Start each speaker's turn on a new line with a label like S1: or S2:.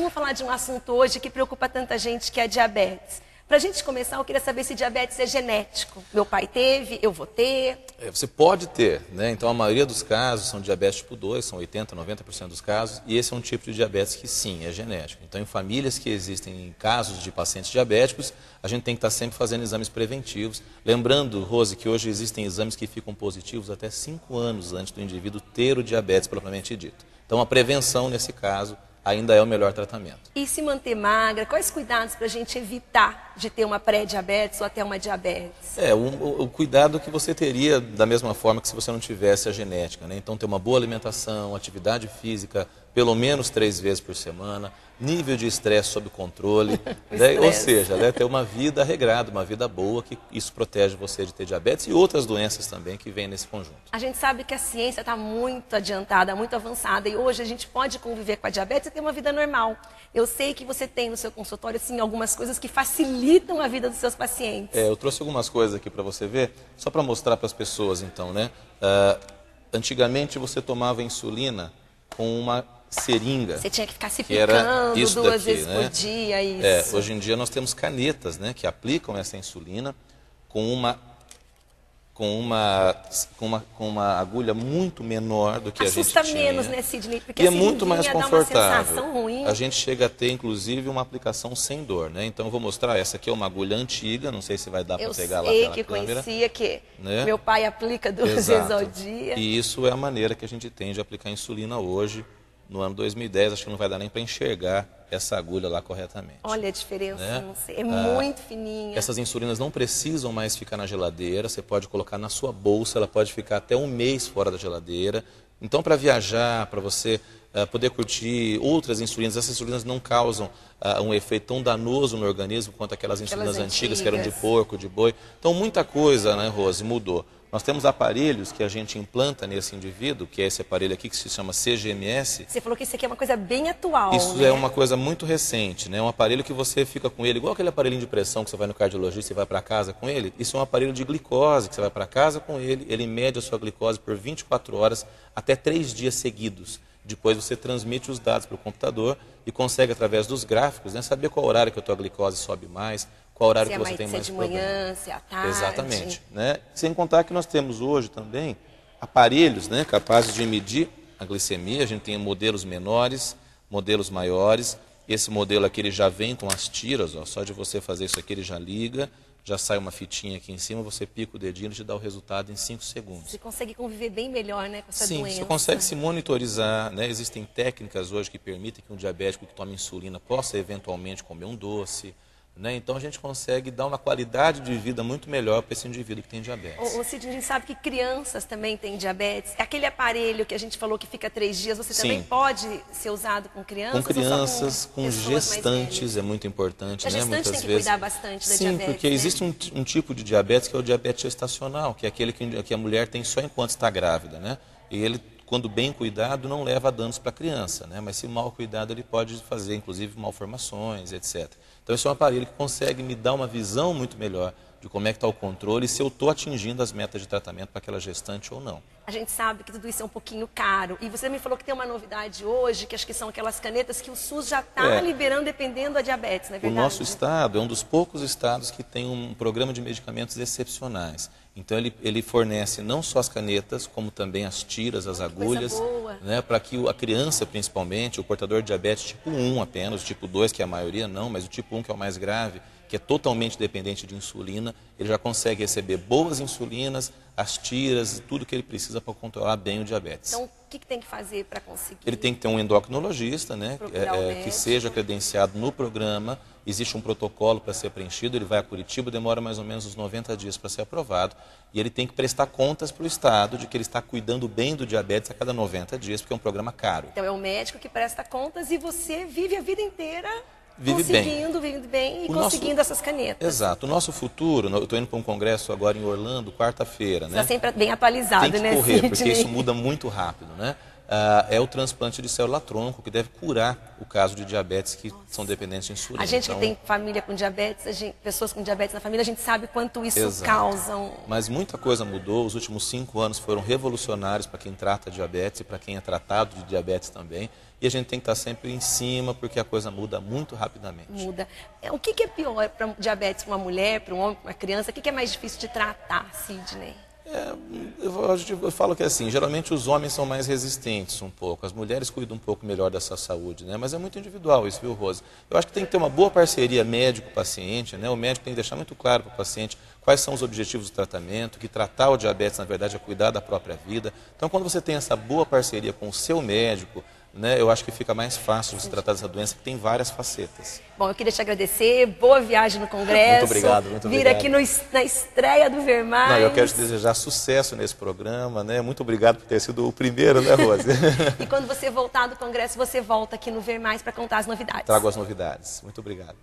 S1: Vamos falar de um assunto hoje que preocupa tanta gente, que é a diabetes. Para a gente começar, eu queria saber se diabetes é genético. Meu pai teve, eu vou ter.
S2: Você pode ter, né? Então a maioria dos casos são diabetes tipo 2, são 80%, 90% dos casos, e esse é um tipo de diabetes que sim, é genético. Então em famílias que existem casos de pacientes diabéticos, a gente tem que estar sempre fazendo exames preventivos. Lembrando, Rose, que hoje existem exames que ficam positivos até 5 anos antes do indivíduo ter o diabetes propriamente dito. Então a prevenção nesse caso ainda é o melhor tratamento.
S1: E se manter magra? Quais cuidados para a gente evitar de ter uma pré-diabetes ou até uma diabetes?
S2: O cuidado que você teria da mesma forma que se você não tivesse a genética, né? Então ter uma boa alimentação, atividade física, pelo menos 3 vezes por semana, nível de estresse sob controle, né? Ou seja, né? Ter uma vida regrada, uma vida boa, que isso protege você de ter diabetes e outras doenças também que vêm nesse conjunto.
S1: A gente sabe que a ciência está muito adiantada, muito avançada, e hoje a gente pode conviver com a diabetes e ter uma vida normal. Eu sei que você tem no seu consultório, assim, algumas coisas que facilitam a vida dos seus pacientes.
S2: Eu trouxe algumas coisas aqui para você ver, só para mostrar para as pessoas, então, né? Antigamente você tomava insulina com uma seringa.
S1: Você tinha que ficar se picando 2 vezes
S2: né?
S1: por dia, isso.
S2: Hoje em dia nós temos canetas, né, que aplicam essa insulina com uma agulha muito menor do que
S1: Assusta
S2: a gente tinha.
S1: menos, né, Sidney? Porque
S2: e
S1: a
S2: é muito mais confortável.
S1: Dá uma sensação ruim.
S2: A gente chega a ter, inclusive, uma aplicação sem dor, né? Então eu vou mostrar, essa aqui é uma agulha antiga, não sei se vai dar para pegar lá pela câmera.
S1: Eu sei que conhecia que
S2: né?
S1: Meu pai aplica 2 vezes ao dia.
S2: E isso é a maneira que a gente tem de aplicar insulina hoje, no ano 2010, acho que não vai dar nem para enxergar essa agulha lá corretamente.
S1: Olha a diferença,
S2: né?
S1: Não sei, é muito fininha.
S2: Essas insulinas não precisam mais ficar na geladeira, você pode colocar na sua bolsa, ela pode ficar até 1 mês fora da geladeira. Então, para viajar, para você poder curtir outras insulinas, essas insulinas não causam um efeito tão danoso no organismo quanto aquelas insulinas antigas que eram de porco, de boi. Então, muita coisa, né, Rose, mudou. Nós temos aparelhos que a gente implanta nesse indivíduo, que é esse aparelho aqui que se chama CGMS.
S1: Você falou que isso aqui é uma coisa bem atual,
S2: Isso
S1: né?
S2: é uma coisa muito recente, né? Um aparelho que você fica com ele, igual aquele aparelhinho de pressão que você vai no cardiologista e vai para casa com ele. Isso é um aparelho de glicose, que você vai para casa com ele, ele mede a sua glicose por 24 horas, até 3 dias seguidos. Depois você transmite os dados para o computador e consegue, através dos gráficos, né, saber qual horário que a tua glicose sobe mais, qual horário que você tem mais problema.
S1: Se é de manhã, se é à tarde.
S2: Exatamente. Né? Sem contar que nós temos hoje também aparelhos, né, capazes de medir a glicemia. A gente tem modelos menores, modelos maiores. Esse modelo aqui ele já vem com as tiras, ó, só de você fazer isso aqui ele já liga, já sai uma fitinha aqui em cima, você pica o dedinho e te dá o resultado em 5 segundos.
S1: Você consegue conviver bem melhor, né, com essa doença.
S2: Sim, você consegue se monitorizar, né? Existem técnicas hoje que permitem que um diabético que toma insulina possa eventualmente comer um doce, né? Então a gente consegue dar uma qualidade de vida muito melhor para esse indivíduo que tem diabetes.
S1: O Sidney, a gente sabe que crianças também têm diabetes. Aquele aparelho que a gente falou que fica 3 dias, você também pode ser usado com crianças?
S2: Com crianças, com gestantes, é muito importante, né?
S1: Muitas vezes. Cuidar bastante da diabetes.
S2: Sim, porque existe um tipo de diabetes que é o diabetes gestacional, que é aquele que a mulher tem só enquanto está grávida, né? E ele, quando bem cuidado, não leva a danos para a criança, né? Mas se mal cuidado, ele pode fazer, inclusive, malformações, etc. Então, esse é um aparelho que consegue me dar uma visão muito melhor de como é que está o controle e se eu estou atingindo as metas de tratamento para aquela gestante ou não.
S1: A gente sabe que tudo isso é um pouquinho caro. E você me falou que tem uma novidade hoje, que acho que são aquelas canetas que o SUS já está liberando dependendo da diabetes, não é verdade?
S2: O nosso estado é um dos poucos estados que tem um programa de medicamentos excepcionais. Então ele fornece não só as canetas, como também as tiras, as agulhas, né, para que a criança, principalmente, o portador de diabetes tipo 1 apenas, o tipo 2, que é a maioria não, mas o tipo 1, que é o mais grave, que é totalmente dependente de insulina, ele já consegue receber boas insulinas, as tiras e tudo que ele precisa para controlar bem o diabetes.
S1: Então, o que tem que fazer para conseguir?
S2: Ele tem que ter um endocrinologista, né, que seja credenciado no programa. Existe um protocolo para ser preenchido, ele vai a Curitiba, demora mais ou menos uns 90 dias para ser aprovado. E ele tem que prestar contas para o Estado de que ele está cuidando bem do diabetes a cada 90 dias, porque é um programa caro.
S1: Então é o médico que presta contas e você vive a vida inteira
S2: vive
S1: bem e conseguindo essas canetas.
S2: Exato. O nosso futuro, eu estou indo para um congresso agora em Orlando, quarta-feira, né?
S1: Está sempre bem atualizado, né?
S2: Tem que correr, porque isso muda muito rápido, né? é o transplante de célula-tronco, que deve curar o caso de diabetes que são dependentes de insulina.
S1: A gente que tem família com diabetes, pessoas com diabetes na família, a gente sabe quanto isso causa.
S2: Mas muita coisa mudou, os últimos 5 anos foram revolucionários para quem trata diabetes e para quem é tratado de diabetes também. E a gente tem que estar sempre em cima, porque a coisa muda muito rapidamente.
S1: Muda. O que é pior para diabetes para uma mulher, para um homem, para uma criança? O que é mais difícil de tratar, Sidney?
S2: Eu falo que assim, geralmente os homens são mais resistentes um pouco, as mulheres cuidam um pouco melhor dessa saúde, né? Mas é muito individual isso, viu, Rose? Eu acho que tem que ter uma boa parceria médico-paciente, né? O médico tem que deixar muito claro para o paciente quais são os objetivos do tratamento, que tratar o diabetes, na verdade, é cuidar da própria vida. Então, quando você tem essa boa parceria com o seu médico, né, eu acho que fica mais fácil você tratar dessa doença, que tem várias facetas.
S1: Bom, eu queria te agradecer, boa viagem no Congresso.
S2: Muito obrigado, muito obrigado.
S1: Vir aqui na estreia do Ver Mais.
S2: Não, eu quero te desejar sucesso nesse programa, né? Muito obrigado por ter sido o primeiro, né, Rose?
S1: E quando você voltar do Congresso, você volta aqui no Ver Mais para contar as novidades.
S2: Trago as novidades. Muito obrigado.